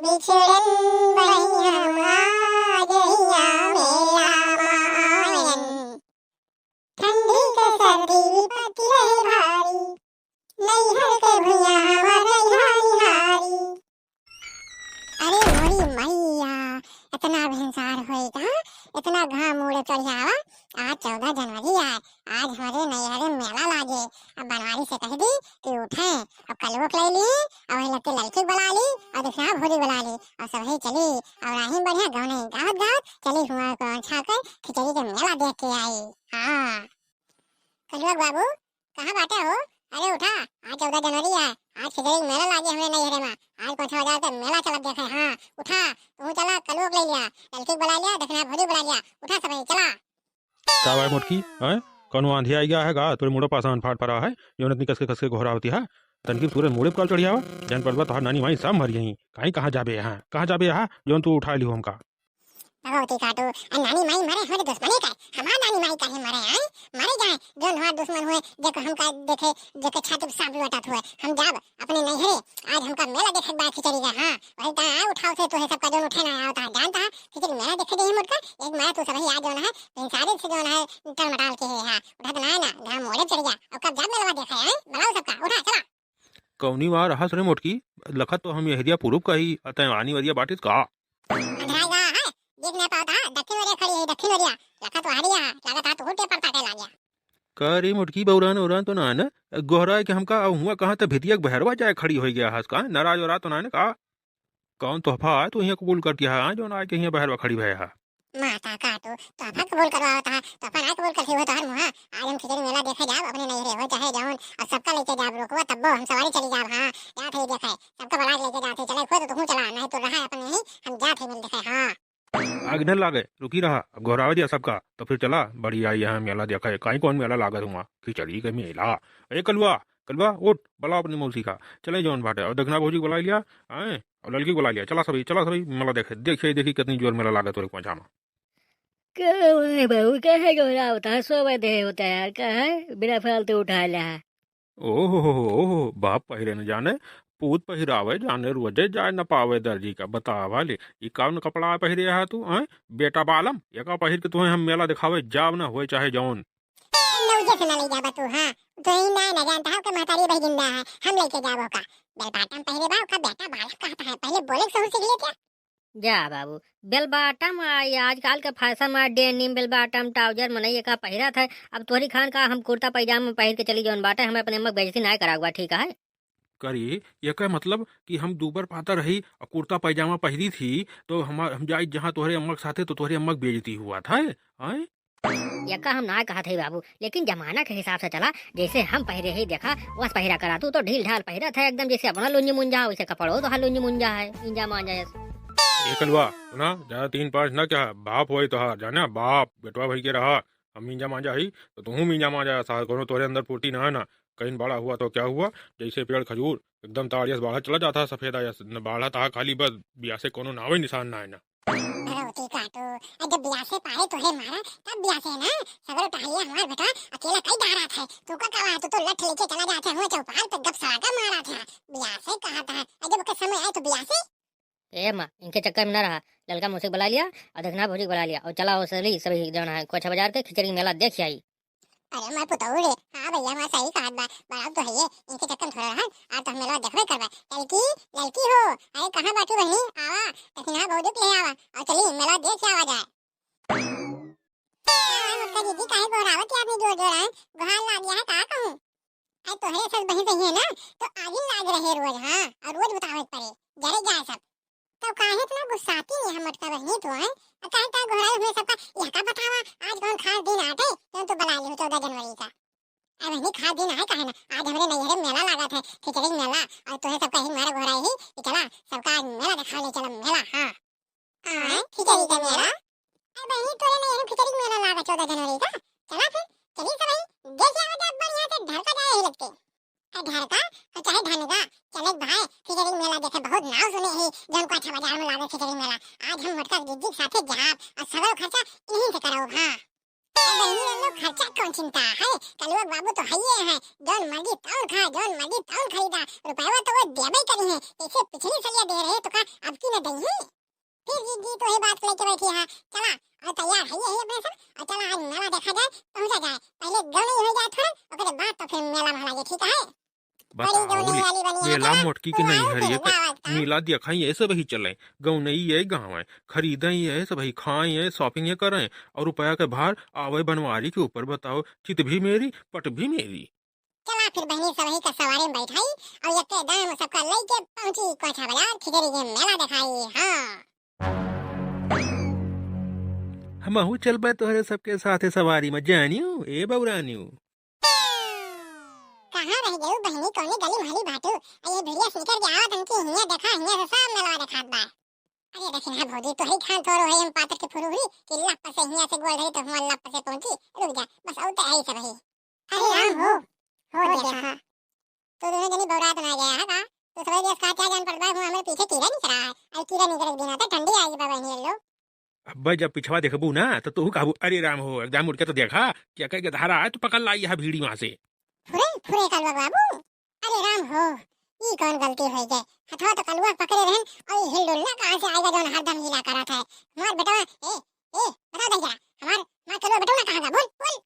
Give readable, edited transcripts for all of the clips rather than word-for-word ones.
बिछड़न बहिया मागहिया मेला मायन ठंडी के सर्दी विपत्ति रहे भारी नैहर के भुइया हमर निहारी। अरे मोरी मैया इतना भिनसार होएगा इतना घाम उड़े चढ़ियावा। आज 14 जनवरी है, आज हमारे नैहर में मेला लागे। अब बनवारी से कह दी कि उठे अब कलवक ले ली और लगते लड़की बुला ली और दूसरा भोरी बुला ली और सब ही चली और राही बढ़िया गाने गावत गावत चली हुआ को छाकर खिचड़ी के मेला देख के आई। हाँ कलवक बाबू कहाँ बाटे हो? अरे उठा, आज 14 जनवरी है, आज खिचड़ी के मेला लागे हमें नैहरे में। आज 5,000 का मेला चला देखे। हाँ उठा, तू चला कलवक ले लिया, लड़की बुला लिया, दक्षिणा भोरी बुला लिया, उठा सब चला। का भाई मोटकी है कौन आंधी आई गया है गा तोरे मुड़े पासान फाट पड़ा है योन इतनी कस के घोरा होती है तनकी पूरे मुड़े पर चढ़िया जन पर तोहार नानी माई सब मर यही कहीं कहाँ जाबे यहाँ जोन तू उठा लियो हमका भगवती काटो नानी माई मरे हमारे दुश्मनी का हमार नानी माई काहे मरे हैं मरे जाए जो हमार दुश्मन हुए जेको हमका देखे जेके छाती पे सांप लटत हुए हम जाब अपने नैहरे आज हमका मेला देखे बा खिचड़ी का। हां वही ता उठाओ से तो है सबका जोन उठे ना आवता है जानता है खिचड़ी मेला देखे दे मुड़का एक मेला तो सब ही आज जोन है इंसारे से जोन है टलमटाल के है। हां उठा तो ना घाम मोड़े चढ़ गया और कब जाब मेला देखे हैं बुलाओ सबका उठा चला। कौनी वार हंस रे मोटकी लखत तो हम यहरिया पूरब का ही अतः आनी वरिया बाटिस का अंधराएगा है देख नहीं पाता दक्षिण ओरिया खड़ी है दक्षिण ओरिया लखत तो हरिया लागत हाथ उल्टे पर ताके लागिया करे मुटकी बौरान औरान तो ना न गोहरा के हमका हुआ कहाँ तो भितिया बहरवा जाए खड़ी हो गया हंस का नाराज और तो ना न का कौन तोहफा है तो यहाँ कबूल करती है जो ना के यहाँ बहरवा खड़ी भय है माता काटो तोहफा कबूल करवा होता है तोहफा ना कबूल करती हो तो हर मुहा आज हम खिचड़ी मेला देखे जाब अपने नैहरे हो चाहे जाऊन और सबका लेके जाब रोकवा तब्बो हम सवारी चली जाब। हां जात है देखे सबका बलाज लेके जाते चले खुद तो चला नहीं तो रहा अपने ही हम जात है मिल देखे। हां आग न लागे रुकी रहा अब घोरावा दिया सबका तो फिर चला बड़ी आई यहाँ मेला देखा है कहीं कौन मेला लागत हुआ खिचड़ी के मेला। ए कलवा कलवा उठ बला अपनी मौसी का चले जौन बाटे और दक्षिणा भौजी बुला लिया आए और लड़की बुला लिया चला सभी मेला देखे देखिए देखी कितनी जोर मेला लागत तोरे पहुंचा में कहे बहू कहे गोरा होता है सोबे दे होता है यार कहे बिना फालतू उठा ला है। ओहो बाप पहिरे न जाने पूत पहिरावे जाने रोजे जाए न पावे दर्जी का बतावा ले ये कौन कपड़ा पहिरे है तू हैं बेटा बालम ये का पहिर के तुम्हें हम मेला दिखावे जाव ना होए चाहे जौन नौजे से ना ले जाबा तू। हां तो ही ना जानता है कि महतारी भाई जिंदा है हम लेके जाबो का बेलबाटम पहिरे बा का बेटा बालक कहता है पहले बोले से सीख ले क्या जा बाबू बेलबाटम आई आजकल का फैशन में डेनिम बेलबाटम ट्राउजर मनैया का पहिरा था। अब तोहरी खान का हम कुर्ता पैजामा पहिर के चली जौन बाटे हमें अपने अम्मा बेइज्जती ना कराऊगा ठीक है। करी ये का मतलब कि हम दूबर पाता रही और कुर्ता पैजामा पहरी थी तो हम जाए जहाँ तोहरे अम्मा के साथे तो तोहरे अम्मा के बेइज्जती हुआ था हैं यका हम ना कहा थे बाबू लेकिन जमाना के हिसाब से चला जैसे हम पहरे ही देखा वस पहिरा करा तू तो ढील ढाल पहिरा था एकदम जैसे अपना लुंजी मुंजा वैसे कपड़ो तो लुंजी मुंजा है इंजा मांजा एकलवा सुना ज्यादा 3-5 ना क्या बाप होई तो जाना बाप बेटवा भई के रहा हम मींजा मांजा ही तो तू मींजा मांजा सा कोनो तोरे अंदर फूटी ना है ना कहीं बड़ा हुआ तो क्या हुआ जैसे पेड़ खजूर एकदम ताड़ियस बाढ़ा चला जाता सफेद आया बाढ़ा था खाली बस बिया से कोनो नावे निशान ना है ना भगवती काटो जब बिया से पाए तो है मारा तब बिया से ना सगरो टहलिया हमार बेटा अकेला कई डारा था तू का कहा तो लठ लेके चला जाते हो चौपाल पे गप सड़ा मारा था बिया से कहा था जब के समय आए तो बिया से ए माँ इनके चक्कर में न रहा ललका मुझसे बुला लिया और दक्षिणा भोजी बुला लिया और चला सही सभी जाना है कोछा बाजार के खिचड़ी मेला देख आई। अरे मैं पुतौड़ रे हां भैया मैं सही कहा बड़ा तो है ये इनके चक्कर थोड़ा रहा आज तो मेला देखबे करबा लड़की हो अरे कहां बाटू बहनी आवा दक्षिणा भौजी ले आवा और चली मेला देख आवा जाए। मुक्का दीदी काहे गोरावत आपने जोर जोर है गुहार ला दिया है का कहूं आई तो है सब बहन सही है ना तो आगे लाग रहे रोज। हां और रोज बतावत पड़े जरे जाए सब तो काहे इतना गुस्साती नहीं हम मटका बहनी तो है काहे ता घोड़ा में सबका यह का बतावा आज कौन खास दिन आते तो बुला ली 14 जनवरी का अब नहीं खास दिन है काहे ना आज हमारे नैहरे मेला लगा था खिचड़ी मेला और तो है सबका ही मारा घोड़ा ही चला सबका मेला दिखा ले चला मेला। हां खिचड़ी का मेला अब बहनी तोरे नैहरे खिचड़ी मेला लगा 14 जनवरी का चला फिर चली सब देख आवा जब बढ़िया से ढलका जाए ही लगते ढलका और चाहे ढलगा चले भाई खिचड़ी मेला देखे बहुत नाव सुने ही जन को अच्छा बाजार में लागे खिचड़ी मेला आज हम मटका दीदी साथे जाब और सगल खर्चा इन्हीं से कराओ। हां बहनी लोग खर्चा कौन चिंता है कलवा बाबू तो है ये है जौन मर्जी तौन खा जौन मर्जी तौन खरीदा रुपया तो वो देबे करी है जैसे पिछली सलिया दे रहे तो का अब की तो ही बात लेके बैठी है। चला और तैयार है ये अपने सब और चला आज मेला देखा जाए, पहुंचा जाए। पहले गौनी हो जाए थोड़ा, ओकरे बाद तो फिर मेला भला ये, ठीक है? बड़ी बताओ गौनी रे, वाली बनी है मेला चला, मोटकी के नहीं हर ये दावत मेला दिखाई ऐसे वही चले गाँव नहीं है गाँव है खरीदें है सब वही खाएं है शॉपिंग करें और रुपया के बाहर आवे बनवारी के ऊपर बताओ चित भी मेरी पट भी मेरी। चला फिर बहनी सब ही का सवारी में बैठाई और यके दाम सबका लेके पहुंची कोठा बाजार खिचड़ी के मेला दिखाई। हाँ हमहू चलबे तोहरे सबके साथे सवारी में जानियो ए बौरानियो। कहाँ रह गई बहनी, कौनी गली महली भाटू ये भिड़िया निकल के आवत हमके हिया देखा, हिया से सब मेला दिखात बा। अरे देखिन है भौजी तो ही खान थोरो है हम पातर के फुरुरी कि लप से हिया से गोल धरी तो हुआ लप से पहुंची। रुक जा बस औ तो आई सब ही। अरे राम हो देखा तो दोनों जनी बौरात ना गया है का, तो सब देश का क्या जान पड़ता है हमारे पीछे कीड़ा नहीं चढ़ा है और कीड़ा नहीं चढ़ बिना तो ठंडी आई बाबा नहीं लो। अब जब पिछवा देखबू ना तो तू कहबू अरे राम हो एकदम उठ के तो देखा क्या कह के धारा है तो पकड़ लाई है भीड़ी वहां से फुरे फुरे कलवा बाबू। अरे राम हो ई कौन गलती हो गई, हथवा तो कलवा पकड़े रहन और हिल डुल ना कहां से आएगा जोन हरदम हिला करत है। हमार बेटा ए बता दे जरा हमार मां कलवा बेटा ना कहां का, बोल बोल।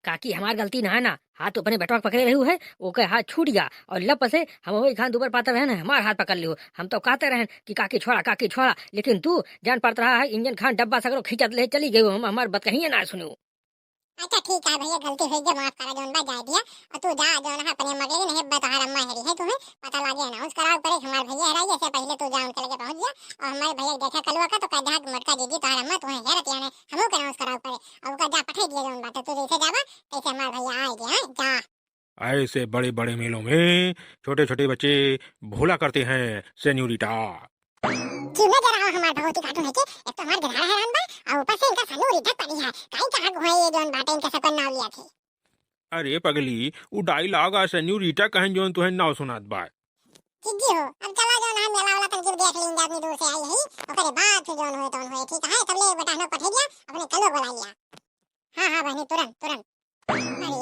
काकी हमार गलती ना है ना, हाथ तो अपने बेटवा पकड़े रहू है, ओके हाथ छूट गया और लप से हम वही खान दुबर पाते रहन हमार हाथ पकड़ लियो। हम तो कहते रहन कि काकी छोड़ा, लेकिन तू जान पड़ता रहा है इंजन खान डब्बा सगरो खींचत ले चली गई, हम हमार बात कहीं ना सुनो। अच्छा ठीक है भैया गलती हो गई माफ करा जोन बा जाए दिया और तू जा जोन है अपने मगे नहीं बता अम्मा हेरी है तुम्हें पता लगे अनाउंस कराओ करे हमारे भैया हराई ऐसे पहले तू जा उनके लगे पहुंच गया और हमारे भैया देखा कलवा का तो कह दा मटका दीदी तो अम्मा तुम्हें हेरत यानी हमो के अनाउंस कराओ करे और का जा पठा दिया जोन बात तू जैसे जावा तैसे हमारे भैया आए गया जा। ऐसे बड़े बड़े मेलों में छोटे छोटे बच्चे भोला करते हैं सेन्यूरिटा। क्यों ना जरा हमारे भगवती काटू है के एक तो हमारे घर हैरान बा और ऊपर से इनका सनूरी ढक पड़ी है काई कहां को है ये जोन बाटे इनका सकन नाव लिया थे। अरे पगली उ डायलॉग आ सेन्यूरिटा कहें जोन तुहे नाव सुनात बा। जिद्दी हो अब चला जोन हम मेला वाला तक देख लेंगे अपनी दूर से आई है ओकरे बाद से जोन होए तोन होए ठीक है तब ले बेटा न पठे दिया अपने कलो बुला लिया। हां बहनी तुरंत अरे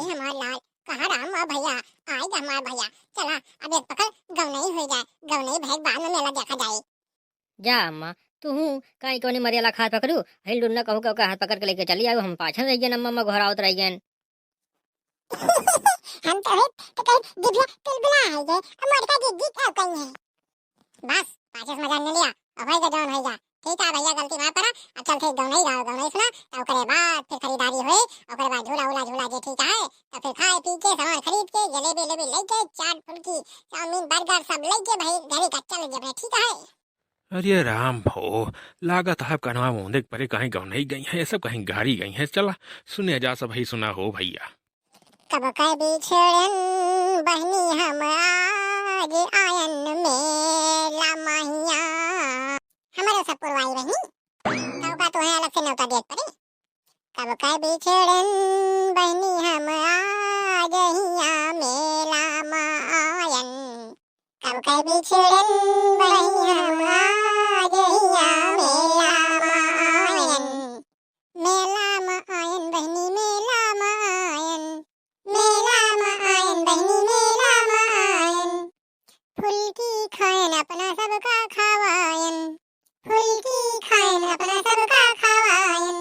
हमार लाल कहां राम आ भैया आएगा हमार भैया चला अब एक पकड़ गवनई हो जाए गवनई भैग बाद में मेला देखा जाए। जा अम्मा तू काई कोनी मरियाला हाथ पकड़ू हिल डुल ना कहू का हाथ पकड़ के लेके चली आओ, हम पाछन रह गए अम्मा घर आवत रह गए। हम तो है तो कहीं दिव्या तिलबिला है गए हमारे का जिद्दी था कहीं है बस पाछे मजा न लिया अब भाई का जोन हो जा ठीक है भैया गलती माफ करा अब चल ठीक गवनई सुना तो ओकरे बाद फिर खरीदारी होए ओकरे बाद झूला जे ठीक है तो फिर खाए पी के सामान खरीद के जलेबी लेबी लेके चाट फुल्की चाउमीन बर्गर सब लेके भाई घरे का चल जब ठीक है। अरे राम भो लागत है कन्वा मुंह देख परे कहीं गाँव नहीं गई है सब कहीं गाड़ी गई है चला सुने जा सब ही सुना हो भैया। कब कह बिछड़न बहनी हम आज आयन मेला माहिया हमारे सब पुरवाई बहनी कब का तो है अलग से नौका देख पड़े। कब कह बिछड़न बहनी हम आज हिया मेला मायन कब कह बिछड़न बहनी हम आज हिया मेला मायन मेला मायन बहनी मेला मायन बहनी मेला मायन फुल्की खायन अपना सबका खावायन फुल्की खायन अपना सबका खावायन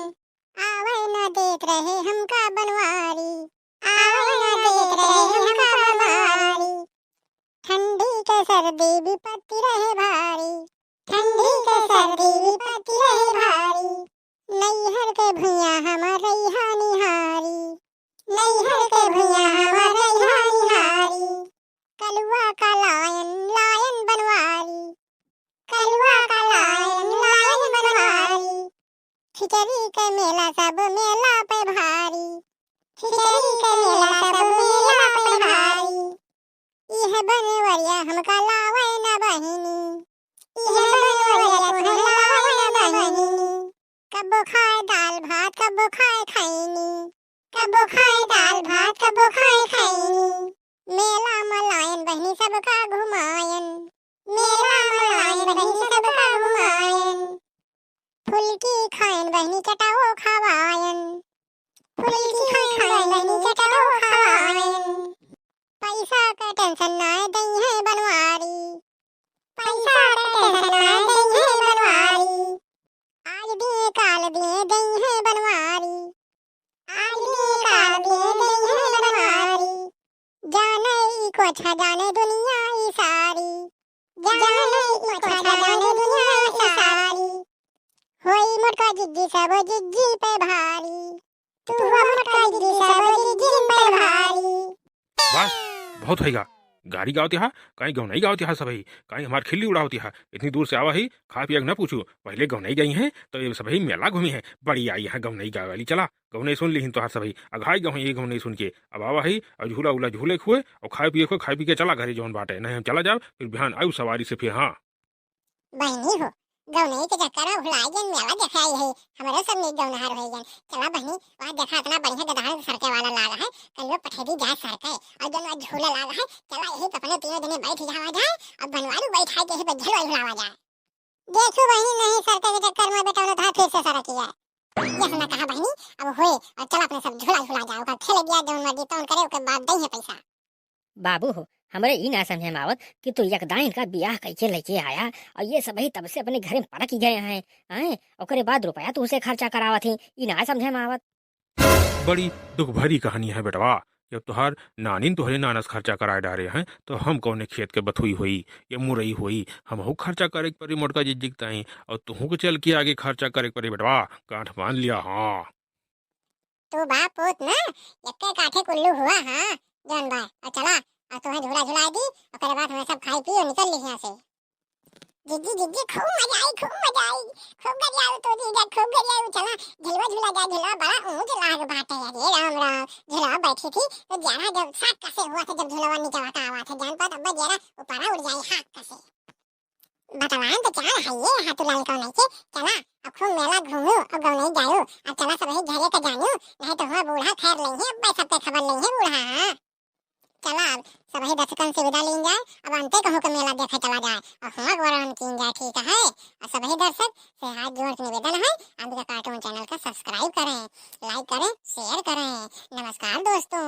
आवे न देख रहे हमका बनवारी आवे न देख रहे हमका बनवारी ठंडी के सर्दी विपत्ति रहे भारी ठंडी के सर्दी विपत्ति रहे भारी नैहर के भुइया हमर रैहा निहारी नैहर के भुइया हमर रैहा निहारी कलुआ का लायन बनवारी कलुआ का लायन बनवारी खिचड़ी के मेला सब मेला पे भारी खिचड़ी के मेला सब मेला पे भारी यह बनवरिया हमका लावे न बहिनी यह बनवरिया तुहे लावे न बहिनी कबो खाए दाल भात कबो खाए खैनी कबो खाए दाल भात कबो खाए खैनी मेला मलायन बहनी सबका घुमायन मेला मलायन बहनी सबका घुमायन फुल्की खायन बहनी चटाओ खवायन फुल्की खायन बहनी चटाओ खवायन पैसा का टेंशन ना दई है बनवारी पैसा का टेंशन ना दई है बनवारी पोछा जाने दुनिया ई सारी, जाने पोछा जाने दुनिया ई सारी, होई मोटका जिद्दी सब जिद्दी पे भारी, तू हुआ मोटका जिद्दी सब जिद्दी पे भारी। बस बहुत हैगा गाड़ी गावती हा कहीं गौ नहीं गावती हा सबही कहीं हमार खिल्ली उड़ावती हा इतनी दूर से आवा ही खा पिया न पूछू पहले गौ नहीं गई हैं तो ये सबही मेला घूमी है बड़ी आई है गौ नहीं गा वाली चला गौ नहीं सुन ली तो हर सबही अघाई गौ ये गौ नहीं सुन के अब आवा ही और झूला उला झूले खुए और खाए पिए को खाए पी के चला घरे जौन बाटे नहीं हम चला जाओ फिर बिहान आयु सवारी से फिर हाँ बहनी हो गौनई के चक्कर में भुलाई जन मेला देखाई है हमारे सब ने गौनहार हो जन चला बहनी वहां देखा इतना बढ़िया गदहार सरके वाला लागा है कल पठेदी जा सरके और जन वहां झूला लागा है चला यही अपने तीनों दिन बैठ जावा जाए और बनवारू बैठा के ही बज्जल झुलावा जाए। देखो बहनी नहीं सरके के चक्कर में बेटा ने था फिर से सर किया ये सुना कहा बहनी अब होए और चला अपने सब झूला झूला जाओ का खेल गया जौन मर्जी तौन करे ओके बाद दई है पैसा। बाबू हो हमरे ई ना समझे में आवत कि तू यकदाइन का बियाह कैसे लेके आया और ये सब तब से अपने घर में पड़क ही गए हैं हैं ओकरे बाद रुपया तू उसे खर्चा करावत ही ई ना समझे में आवत। बड़ी दुख भरी कहानी है बेटवा जब तुहार नानी तुहरे नानस खर्चा कराए डारे हैं तो हम कौने खेत के बथुई हुई या मुरई हुई हम खर्चा करे के परी मोटका जी जिगताई और तुहू के चल के आगे खर्चा करे के परी बेटवा गांठ बांध लिया। हाँ तू बाप पोत ना यक्के काठे कुल्लू हुआ हां जौन भाई और चला और तुम्हें झूला झुला दी और करे बाद हमें सब खाई पी और निकल ली यहां से। जिद्दी जिद्दी खूब मजा आई खूब गरिया तो जीजा खूब गरिया चला झुलवा झूला जा झूला बड़ा ऊंच लाग बाटे अरे राम राम झूला बैठी थी तो जरा जब साथ कसे हुआ था जब झूलवा नीचे वाता आवा था जान पात अब जरा ऊपर उड़ जाई हाथ कसे बतवान तो चार है ये हाथ लाल का नहीं के चला अब खूब मेला घूमो और गाँव नहीं जायो अब चला सब ही घरे का जानियो नहीं तो हुआ बूढ़ा खैर नहीं है अब सबके खबर नहीं है बूढ़ा चला अब सभी दर्शकन से विदा लीन जाए अब अंते कहूँ का मेला देखे चला जाए और हुआ वरण कीन जाए ठीक है और सभी दर्शक से हाथ जोड़ के निवेदन है अंबिका कार्टून चैनल का सब्सक्राइब करें लाइक करें शेयर करें। नमस्कार दोस्तों।